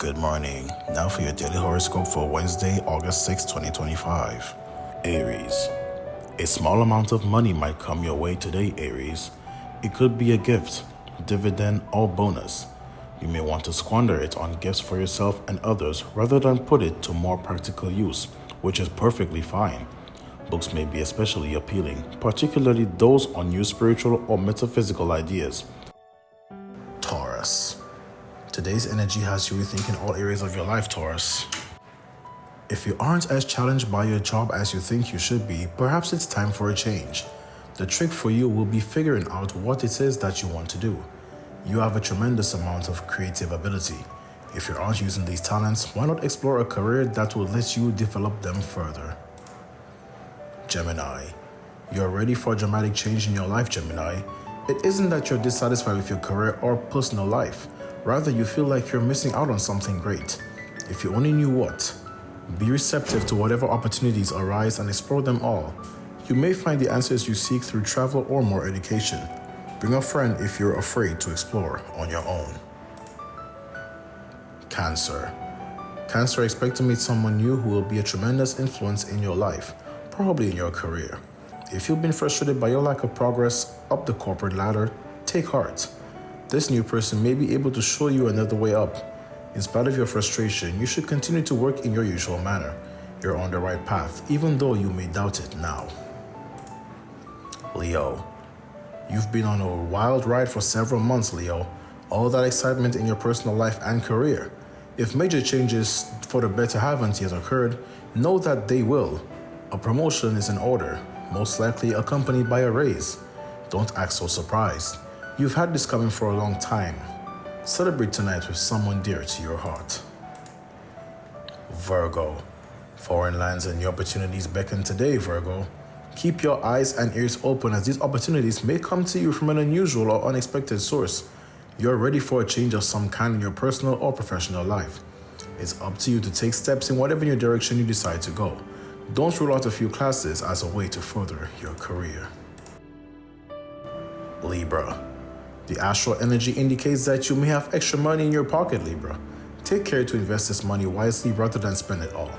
Good morning. Now for your daily horoscope for Wednesday, August 6, 2025. Aries. A small amount of money might come your way today, Aries. It could be a gift, dividend, or bonus. You may want to squander it on gifts for yourself and others rather than put it to more practical use, which is perfectly fine. Books may be especially appealing, particularly those on new spiritual or metaphysical ideas. Taurus. Today's energy has you rethinking all areas of your life, Taurus. If you aren't as challenged by your job as you think you should be, perhaps it's time for a change. The trick for you will be figuring out what it is that you want to do. You have a tremendous amount of creative ability. If you aren't using these talents, why not explore a career that will let you develop them further? Gemini. You're ready for a dramatic change in your life, Gemini. It isn't that you're dissatisfied with your career or personal life. Rather, you feel like you're missing out on something great. If you only knew what. Be receptive to whatever opportunities arise and explore them all. You may find the answers you seek through travel or more education. Bring a friend if you're afraid to explore on your own. Cancer. Cancer, expect to meet someone new who will be a tremendous influence in your life, probably in your career. If you've been frustrated by your lack of progress up the corporate ladder, take heart. This new person may be able to show you another way up. In spite of your frustration, you should continue to work in your usual manner. You're on the right path, even though you may doubt it now. Leo. You've been on a wild ride for several months, Leo. All that excitement in your personal life and career. If major changes for the better haven't yet occurred, know that they will. A promotion is in order, most likely accompanied by a raise. Don't act so surprised. You've had this coming for a long time. Celebrate tonight with someone dear to your heart. Virgo. Foreign lands and new opportunities beckon today, Virgo. Keep your eyes and ears open as these opportunities may come to you from an unusual or unexpected source. You're ready for a change of some kind in your personal or professional life. It's up to you to take steps in whatever new direction you decide to go. Don't rule out a few classes as a way to further your career. Libra. The astral energy indicates that you may have extra money in your pocket, Libra. Take care to invest this money wisely rather than spend it all.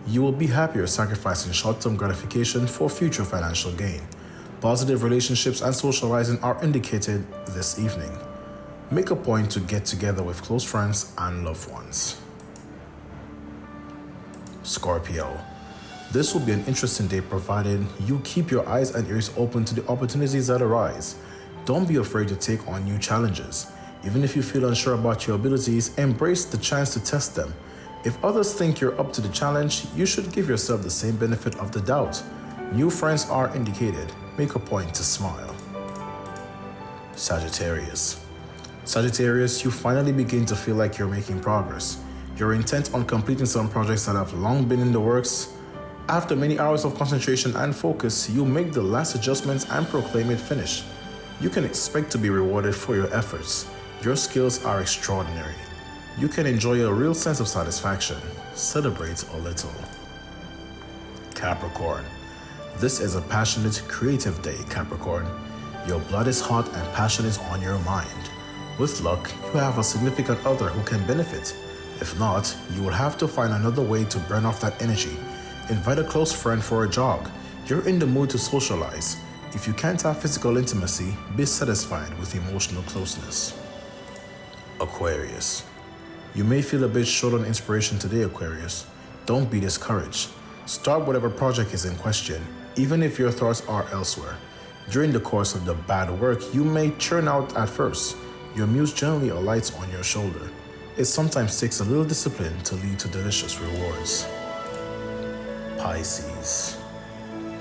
You will be happier sacrificing short-term gratification for future financial gain. Positive relationships and socializing are indicated this evening. Make a point to get together with close friends and loved ones. Scorpio. This will be an interesting day provided you keep your eyes and ears open to the opportunities that arise. Don't be afraid to take on new challenges. Even if you feel unsure about your abilities, embrace the chance to test them. If others think you're up to the challenge, you should give yourself the same benefit of the doubt. New friends are indicated. Make a point to smile. Sagittarius. Sagittarius, you finally begin to feel like you're making progress. You're intent on completing some projects that have long been in the works. After many hours of concentration and focus, you make the last adjustments and proclaim it finished. You can expect to be rewarded for your efforts. Your skills are extraordinary. You can enjoy a real sense of satisfaction. Celebrate a little. Capricorn. This is a passionate, creative day, Capricorn. Your blood is hot and passion is on your mind. With luck, you have a significant other who can benefit. If not, you will have to find another way to burn off that energy. Invite a close friend for a jog. You're in the mood to socialize. If you can't have physical intimacy, be satisfied with emotional closeness. Aquarius. You may feel a bit short on inspiration today, Aquarius. Don't be discouraged. Start whatever project is in question, even if your thoughts are elsewhere. During the course of the bad work, you may churn out at first. Your muse generally alights on your shoulder. It sometimes takes a little discipline to lead to delicious rewards. Pisces.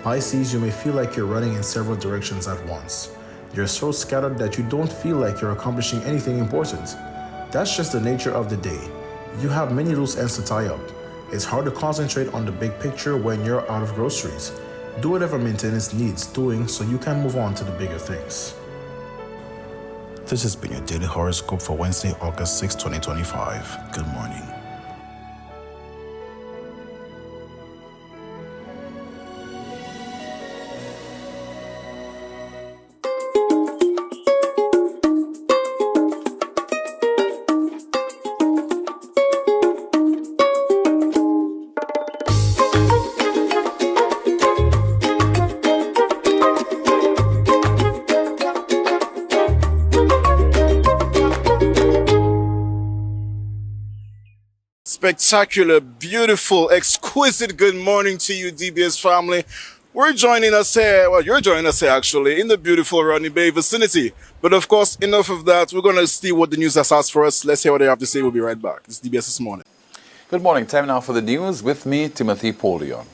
Pisces, you may feel like you're running in several directions at once. You're so scattered that you don't feel like you're accomplishing anything important. That's just the nature of the day. You have many loose ends to tie up. It's hard to concentrate on the big picture when you're out of groceries. Do whatever maintenance needs doing so you can move on to the bigger things. This has been your daily horoscope for Wednesday, August 6, 2025. Good morning. Spectacular, beautiful, exquisite good morning to you, DBS family. We're joining us here, well, you're joining us here actually, in the beautiful Rodney Bay vicinity. But of course, enough of that. We're going to see what the news has asked for us. Let's hear what they have to say. We'll be right back. This is DBS This Morning. Good morning. Time now for the news with me, Timothy Polio.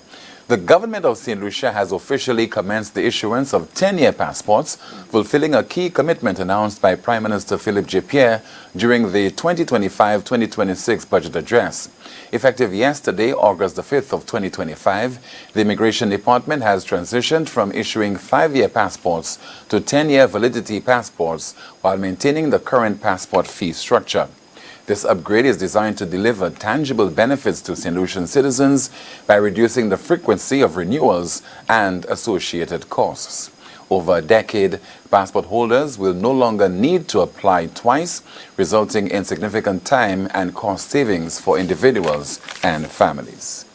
The government of St. Lucia has officially commenced the issuance of 10-year passports, fulfilling a key commitment announced by Prime Minister Philippe Pierre during the 2025-2026 budget address. Effective yesterday, August the 5th of 2025, the Immigration Department has transitioned from issuing 5-year passports to 10-year validity passports while maintaining the current passport fee structure. This upgrade is designed to deliver tangible benefits to St. Lucian citizens by reducing the frequency of renewals and associated costs. Over a decade, passport holders will no longer need to apply twice, resulting in significant time and cost savings for individuals and families.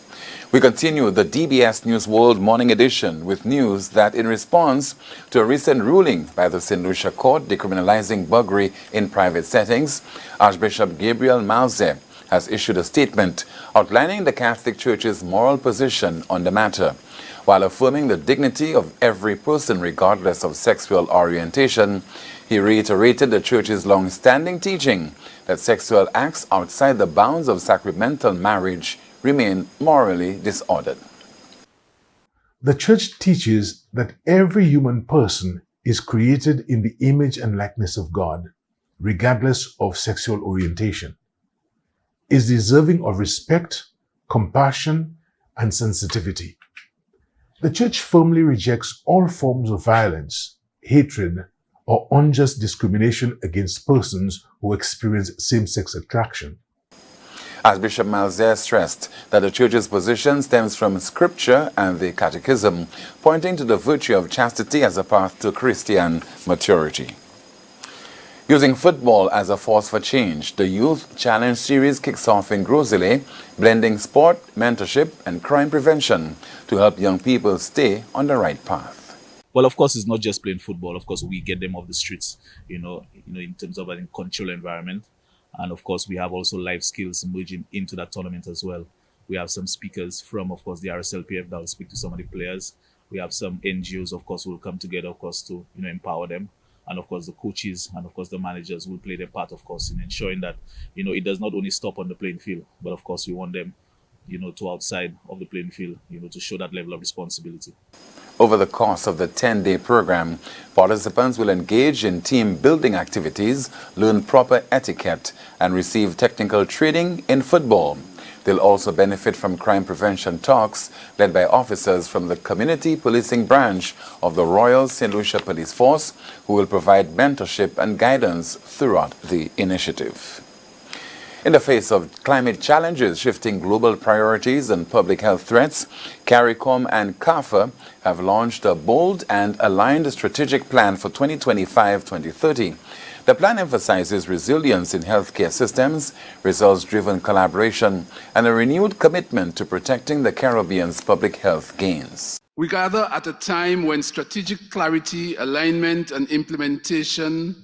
We continue the DBS News World Morning Edition with news that in response to a recent ruling by the St. Lucia Court decriminalizing buggery in private settings, Archbishop Gabriel Malze has issued a statement outlining the Catholic Church's moral position on the matter. While affirming the dignity of every person regardless of sexual orientation, he reiterated the Church's long-standing teaching that sexual acts outside the bounds of sacramental marriage remain morally disordered. The Church teaches that every human person is created in the image and likeness of God, regardless of sexual orientation, is deserving of respect, compassion, and sensitivity. The Church firmly rejects all forms of violence, hatred, or unjust discrimination against persons who experience same-sex attraction. Archbishop Malze stressed that the Church's position stems from Scripture and the Catechism, pointing to the virtue of chastity as a path to Christian maturity. Using football as a force for change, the Youth Challenge Series kicks off in Grosile, blending sport, mentorship, and crime prevention to help young people stay on the right path. Well, of course, it's not just playing football. Of course, we get them off the streets, in terms of a controlled environment. And of course, we have also life skills merging into that tournament as well. We have some speakers from, of course, the RSLPF that will speak to some of the players. We have some NGOs, of course, who will come together, of course, to empower them. And of course, the coaches and of course the managers will play their part, of course, in ensuring that it does not only stop on the playing field, but of course we want them, to outside of the playing field, to show that level of responsibility. Over the course of the 10-day program, participants will engage in team-building activities, learn proper etiquette, and receive technical training in football. They'll also benefit from crime prevention talks led by officers from the Community Policing Branch of the Royal St. Lucia Police Force, who will provide mentorship and guidance throughout the initiative. In the face of climate challenges, shifting global priorities and public health threats, CARICOM and CAFA have launched a bold and aligned strategic plan for 2025-2030. The plan emphasizes resilience in healthcare systems, results-driven collaboration, and a renewed commitment to protecting the Caribbean's public health gains. We gather at a time when strategic clarity, alignment, and implementation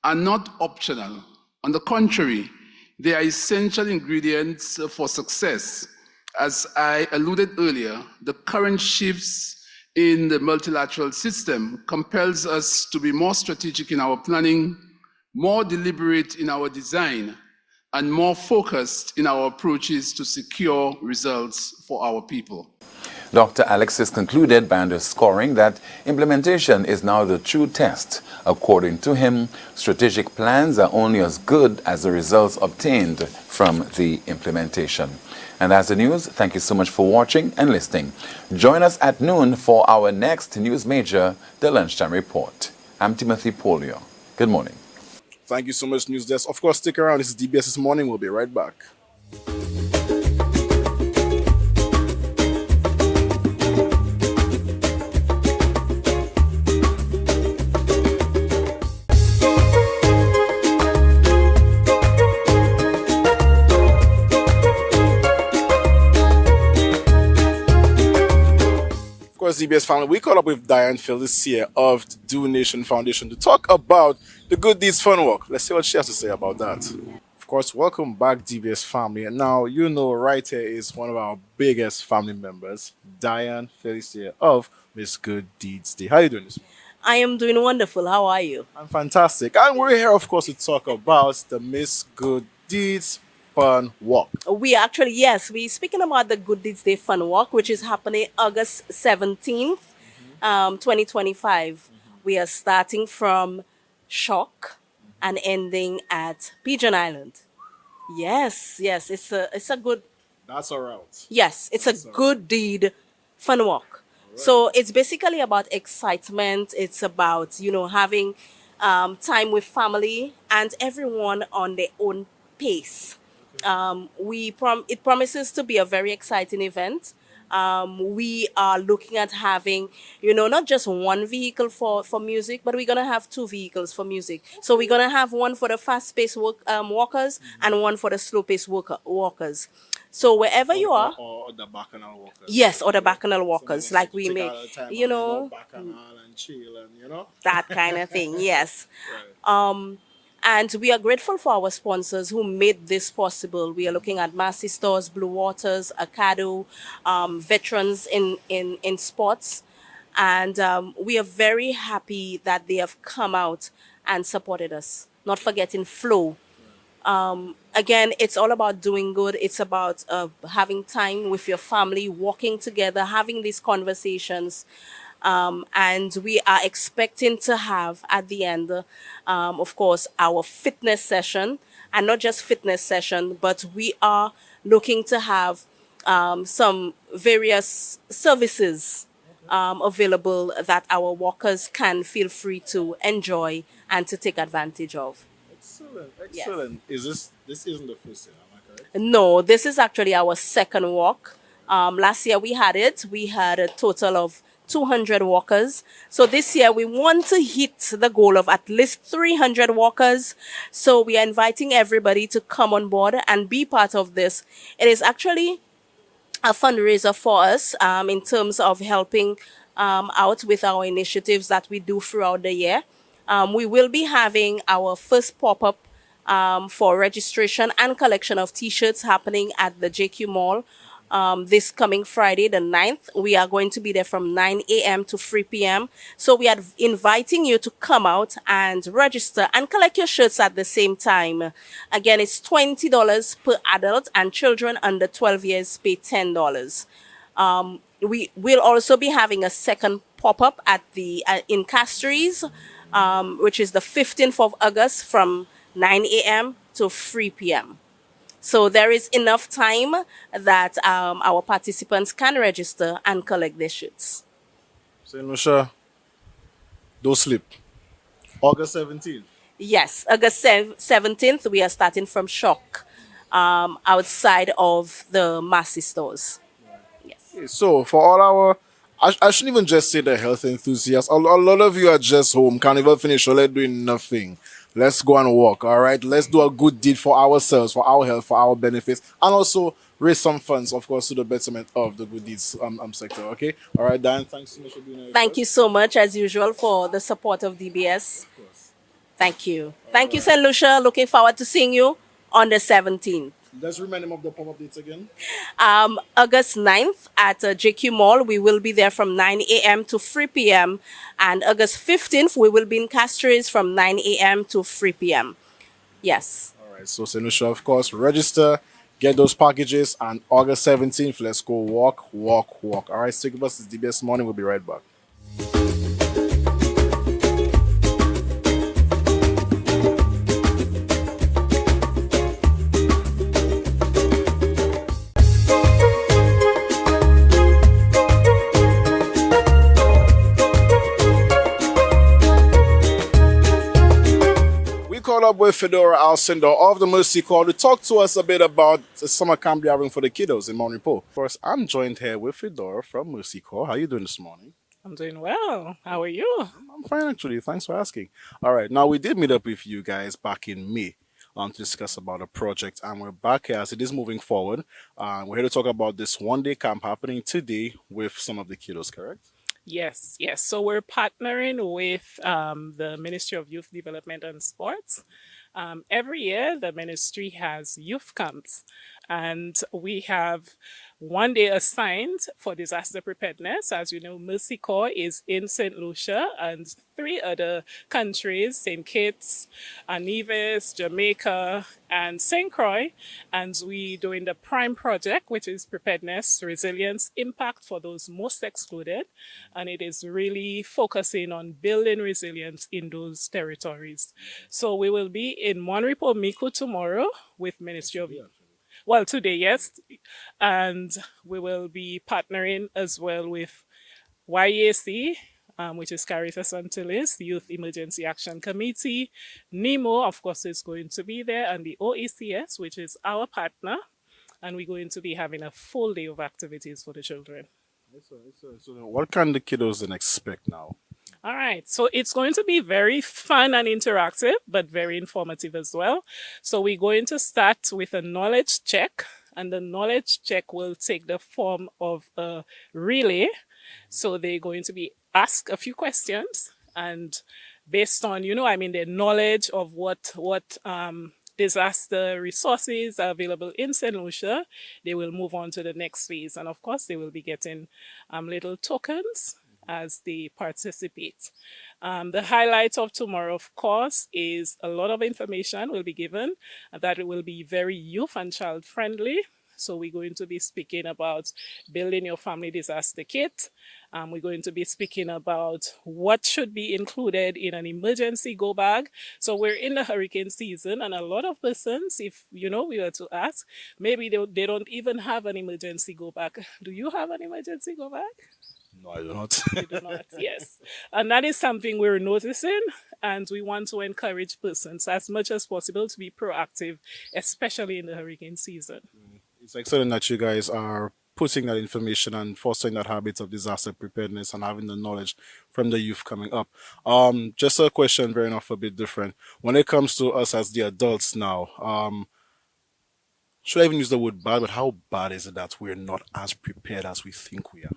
are not optional. On the contrary, they are essential ingredients for success. As I alluded earlier, the current shifts in the multilateral system compels us to be more strategic in our planning, more deliberate in our design, and more focused in our approaches to secure results for our people. Dr. Alexis concluded by underscoring that implementation is now the true test. According to him, strategic plans are only as good as the results obtained from the implementation. And that's the news. Thank you so much for watching and listening. Join us at noon for our next news major, the Lunchtime Report. I'm Timothy Polio. Good morning. Thank you so much, News Desk. Of course, stick around. This is DBS This Morning. We'll be right back. DBS family, we caught up with Diane Felicia of Do Nation Foundation to talk about the Good Deeds Fund Walk. Let's see what she has to say about that. Of course, welcome back, DBS family. And now, you know, right here is one of our biggest family members, Diane Felicia of Miss Good Deeds Day. How you doing this morning? I am doing wonderful. How are you? I'm fantastic. And we're here, of course, to talk about the Miss Good Deeds Fun Walk. We actually, yes, we're speaking about the Good Deeds Day Fun Walk, which is happening August 17th, 2025. We are starting from Shock and ending at Pigeon Island. Yes, it's a good, That's all right. yes, it's a good deed fun walk. So it's basically about excitement. It's about, having time with family and everyone on their own pace. It promises to be a very exciting event. We are looking at having, not just one vehicle for music, but we're gonna have two vehicles for music. So we're gonna have one for the fast-paced walkers and one for the slow-paced walkers. So wherever you are, Or the bacchanal walkers. yes, or the bacchanal walkers, like we Take may, out the time you and go know, bacchanal and chill and, that kind of thing. Yes. Right. And we are grateful for our sponsors who made this possible. We are looking at Massey Stores, Blue Waters, Acado, veterans in sports. And we are very happy that they have come out and supported us. Not forgetting Flow. Again, it's all about doing good. It's about having time with your family, walking together, having these conversations. And we are expecting to have at the end, of course, our fitness session, and not just fitness session, but we are looking to have some various services available that our walkers can feel free to enjoy and to take advantage of. Excellent, Yes. excellent. This isn't the first year, am I correct? No, this is actually our second walk. Last year we had it. We had a total of 200 walkers. So this year we want to hit the goal of at least 300 walkers. So we are inviting everybody to come on board and be part of this. It is actually a fundraiser for us in terms of helping out with our initiatives that we do throughout the year. We will be having our first pop-up for registration and collection of t-shirts happening at the JQ Mall this coming Friday, the 9th. We are going to be there from 9 a.m. to 3 p.m. So we are inviting you to come out and register and collect your shirts at the same time. Again, it's $20 per adult, and children under 12 years pay $10. We will also be having a second pop-up at the in Castries, which is the 15th of August from 9 a.m. to 3 p.m. So there is enough time that our participants can register and collect their shirts. St. Lucia, don't sleep. August 17th. Yes, August 17th, we are starting from Shock outside of the Massey stores. Yes. So, for all our, I shouldn't even just say the health enthusiasts. A lot of you are just home, can't even finish your leg doing nothing. Let's go and walk, all right? Let's do a good deed for ourselves, for our health, for our benefits, and also raise some funds, of course, to the betterment of the good deeds sector, okay? All right, Dan, thanks so much for being here. Thank you so much, as usual, for the support of DBS. Thank you. Thank you, St. Lucia. Looking forward to seeing you on the 17th. Let's remind them of the pop-up dates again. August 9th at JQ Mall. We will be there from 9 a.m. to 3 p.m. And August 15th, we will be in Castries from 9 a.m. to 3 p.m. Yes. All right, so St. Lucia, of course, register, get those packages, and August 17th, let's go walk. All right, stick with us. It's DBS Morning. We'll be right back. Caught up with Fedora Alcindor of the Mercy Corps to talk to us a bit about the summer camp they're having for the kiddos in Mount Repo. Of course, I'm joined here with Fedora from Mercy Corps. How are you doing this morning? I'm doing well. How are you? I'm fine, actually. Thanks for asking. All right, now we did meet up with you guys back in May to discuss about a project, and we're back here as it is moving forward. We're here to talk about this one-day camp happening today with some of the kiddos, correct? Yes. So we're partnering with the Ministry of Youth Development and Sports. Every year, the ministry has youth camps, and we have one day assigned for disaster preparedness. As you know, Mercy Corps is in St. Lucia, and 3 other countries, St. Kitts, Nevis, Jamaica, and St. Croix. And we doing the PRIME project, which is preparedness, resilience, impact for those most excluded. And it is really focusing on building resilience in those territories. So we will be in Monrepo Miku tomorrow with Ministry of Well, today, yes. And we will be partnering as well with YAC, which is Caritas Antilles, Youth Emergency Action Committee. NEMO, of course, is going to be there, and the OECS, which is our partner. And we're going to be having a full day of activities for the children. So what can the kiddos then expect now? All right. So it's going to be very fun and interactive, but very informative as well. So we're going to start with a knowledge check, and the knowledge check will take the form of a relay. So they're going to be asked a few questions, and based on, their knowledge of what disaster resources are available in St. Lucia, they will move on to the next phase. And of course, they will be getting little tokens as they participate. The highlight of tomorrow, of course, is a lot of information will be given that will be very youth and child friendly. So we're going to be speaking about building your family disaster kit. We're going to be speaking about what should be included in an emergency go bag. So we're in the hurricane season, and a lot of persons, if we were to ask, maybe they don't even have an emergency go bag. Do you have an emergency go bag? No, I do not. You do not, yes. And that is something we're noticing, and we want to encourage persons as much as possible to be proactive, especially in the hurricane season. It's excellent that you guys are putting that information and fostering that habit of disaster preparedness and having the knowledge from the youth coming up. Just a question, very enough, a bit different. When it comes to us as the adults now, should I even use the word bad, but how bad is it that we're not as prepared as we think we are?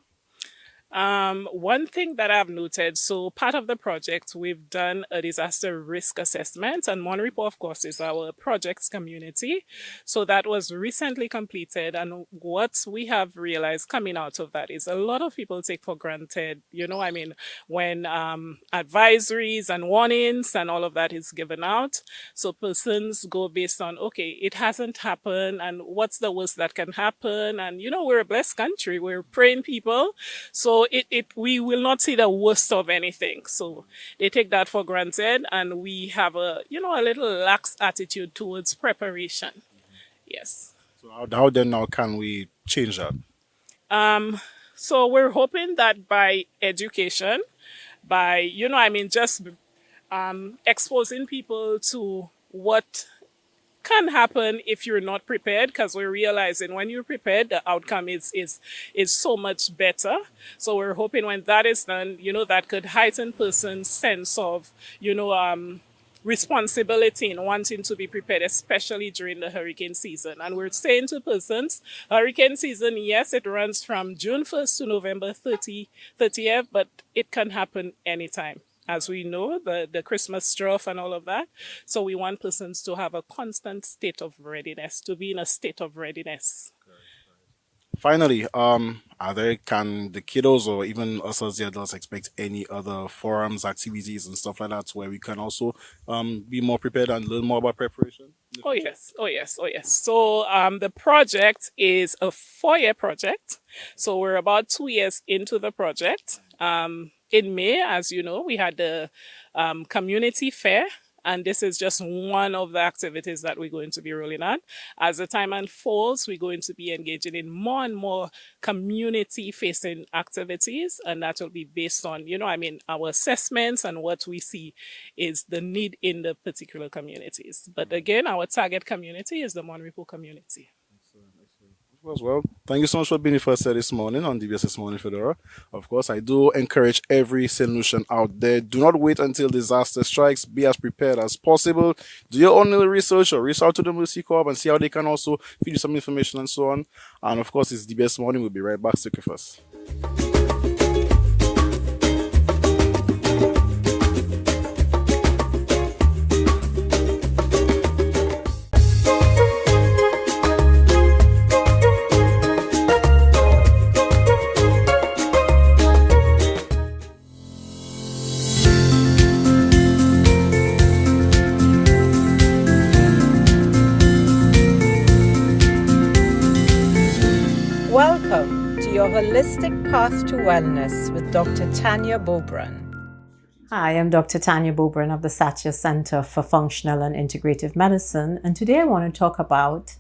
One thing that I've noted, so part of the project, we've done a disaster risk assessment, and Monrepo, of course, is our projects community. So that was recently completed, and what we have realized coming out of that is a lot of people take for granted, when advisories and warnings and all of that is given out. So persons go based on, okay, it hasn't happened, and what's the worst that can happen? And, we're a blessed country, we're praying people. So we will not see the worst of anything. So they take that for granted, and we have a little lax attitude towards preparation. Yes. So how then now can we change that? So we're hoping that by education, by, just exposing people to what can happen if you're not prepared, because we're realizing when you're prepared, the outcome is so much better. So we're hoping when that is done, that could heighten person's sense of, responsibility in wanting to be prepared, especially during the hurricane season. And we're saying to persons, hurricane season, yes, it runs from June 1st to November 30th, but it can happen anytime. As we know, the Christmas drought and all of that. So we want persons to have a constant state of readiness, to be in a state of readiness. Finally, can the kiddos or even us as the adults expect any other forums, activities and stuff like that where we can also be more prepared and learn more about preparation? Oh yes. So the project is a 4-year project. So we're about 2 years into the project. In May, as you know, we had the community fair, and this is just one of the activities that we're going to be rolling out. As the time unfolds, we're going to be engaging in more and more community-facing activities, and that will be based on, our assessments and what we see is the need in the particular communities. But again, our target community is the Monrepo community. Well, thank you so much for being with us this morning on DBS This Morning Fedora. Of course, I do encourage every St. Lucian out there, do not wait until disaster strikes. Be as prepared as possible. Do your own little research or reach out to the Mercy Corps and see how they can also feed you some information and so on. And of course, it's DBS Morning. We'll be right back. Stick with us. Your Holistic Path to Wellness with Dr. Tanya Bobran. Hi, I'm Dr. Tanya Bobran of the Satya Center for Functional and Integrative Medicine, and today I want to talk about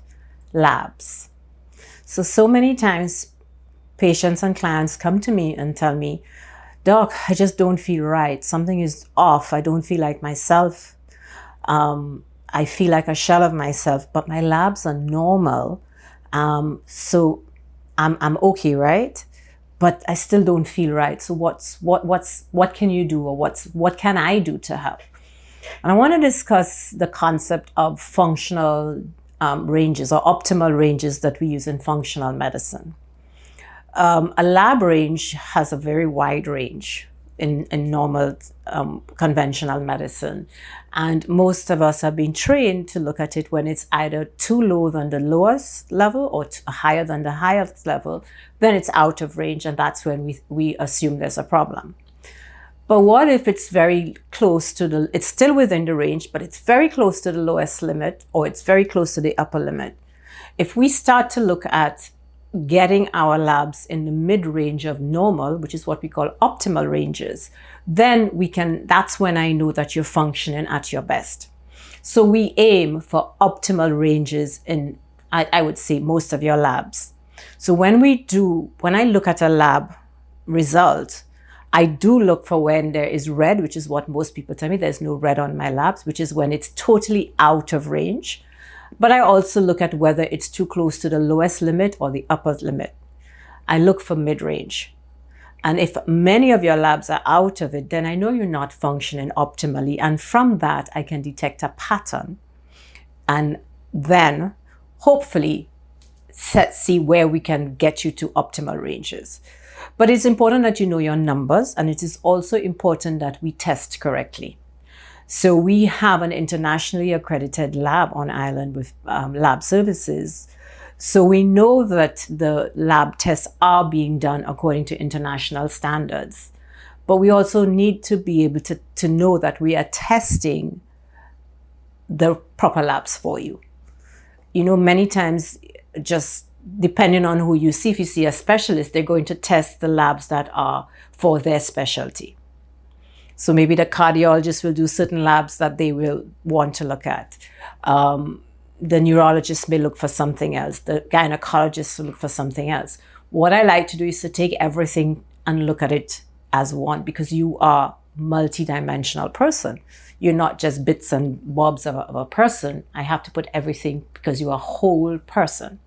labs. So many times patients and clients come to me and tell me, Doc, I just don't feel right. Something is off. I don't feel like myself. I feel like a shell of myself, but my labs are normal. So I'm okay, right? But I still don't feel right. So what can you do, or what can I do to help? And I want to discuss the concept of functional ranges or optimal ranges that we use in functional medicine. A lab range has a very wide range in normal conventional medicine. And most of us have been trained to look at it when it's either too low than the lowest level or higher than the highest level, then it's out of range, and that's when we assume there's a problem. But what if it's very close to it's still within the range, but it's very close to the lowest limit, or it's very close to the upper limit? If we start to look at getting our labs in the mid-range of normal, which is what we call optimal ranges, then that's when I know that you're functioning at your best. So we aim for optimal ranges in, I would say, most of your labs. So when I look at a lab result, I do look for when there is red, which is what most people tell me. There's no red on my labs, which is when it's totally out of range. But I also look at whether it's too close to the lowest limit or the upper limit. I look for mid-range. And if many of your labs are out of it, then I know you're not functioning optimally. And from that, I can detect a pattern and then hopefully see where we can get you to optimal ranges. But it's important that you know your numbers, and it is also important that we test correctly. So we have an internationally accredited lab on island with lab services. So we know that the lab tests are being done according to international standards. But we also need to be able to know that we are testing the proper labs for you. You know, many times, just depending on who you see, if you see a specialist, they're going to test the labs that are for their specialty. So maybe the cardiologist will do certain labs that they will want to look at. The neurologist may look for something else. The gynecologist will look for something else. What I like to do is to take everything and look at it as one, because you are a multi-dimensional person. You're not just bits and bobs of a person. I have to put everything because you're a whole person.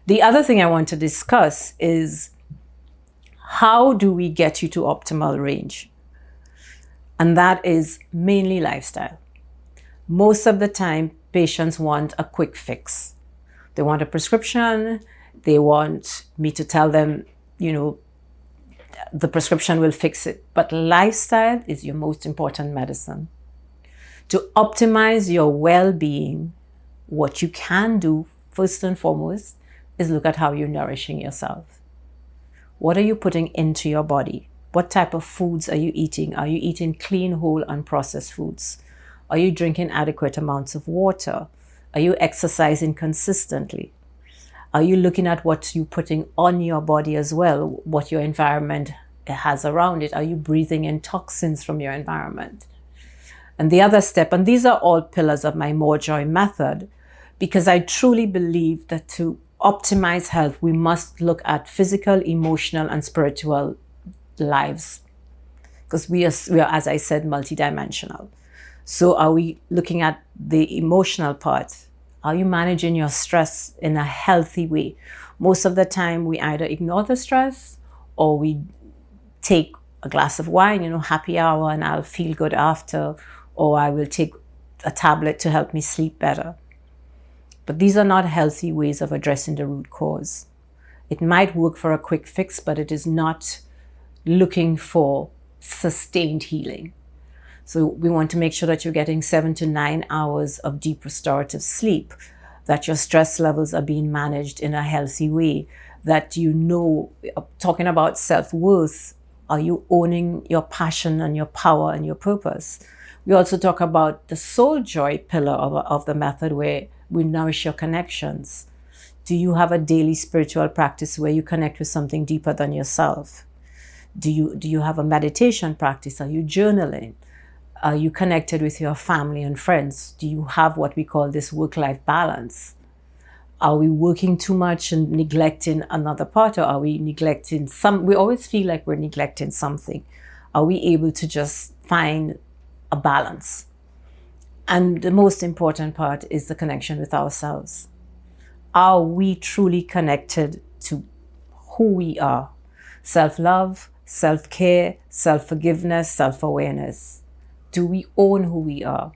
The other thing I want to discuss is, how do we get you to optimal range? And that is mainly lifestyle. Most of the time, patients want a quick fix. They want a prescription. They want me to tell them, the prescription will fix it. But lifestyle is your most important medicine. To optimize your well-being, what you can do, first and foremost, is look at how you're nourishing yourself. What are you putting into your body? What type of foods are you eating? Are you eating clean, whole, unprocessed foods? Are you drinking adequate amounts of water? Are you exercising consistently? Are you looking at what you're putting on your body as well, what your environment has around it? Are you breathing in toxins from your environment? And the other step, and these are all pillars of my More Joy method, because I truly believe that to optimize health, we must look at physical, emotional, and spiritual lives, because we are, as I said, multidimensional. So are we looking at the emotional part? Are you managing your stress in a healthy way? Most of the time, we either ignore the stress or we take a glass of wine, happy hour, and I'll feel good after, or I will take a tablet to help me sleep better. But these are not healthy ways of addressing the root cause. It might work for a quick fix, but it is not looking for sustained healing. So we want to make sure that you're getting 7 to 9 hours of deep restorative sleep, that your stress levels are being managed in a healthy way, that talking about self-worth, are you owning your passion and your power and your purpose? We also talk about the soul joy pillar of the method, where we nourish your connections. Do you have a daily spiritual practice where you connect with something deeper than yourself? Do you have a meditation practice? Are you journaling? Are you connected with your family and friends? Do you have what we call this work-life balance? Are we working too much and neglecting another part, or are we neglecting some? We always feel like we're neglecting something. Are we able to just find a balance? And the most important part is the connection with ourselves. Are we truly connected to who we are? Self-love, self-care, self-forgiveness, self-awareness. Do we own who we are?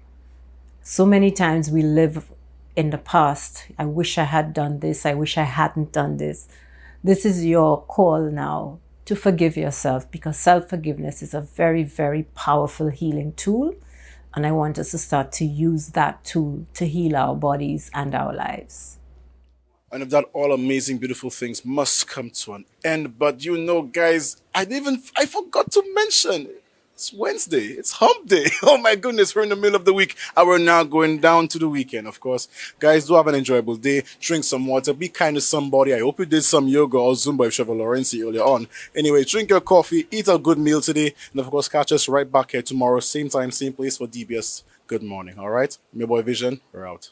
So many times we live in the past. I wish I had done this. I wish I hadn't done this. This is your call now to forgive yourself, because self-forgiveness is a very, very powerful healing tool. And I want us to start to use that tool to heal our bodies and our lives. And if that, all amazing, beautiful things must come to an end. But you know, guys, I forgot to mention, it's Wednesday. It's hump day. Oh my goodness, we're in the middle of the week. And we're now going down to the weekend, of course. Guys, do have an enjoyable day. Drink some water. Be kind to somebody. I hope you did some yoga or Zumba if Trevor Lawrence earlier on. Anyway, drink your coffee. Eat a good meal today. And of course, catch us right back here tomorrow. Same time, same place for DBS. Good morning. All right? My boy Vision, we're out.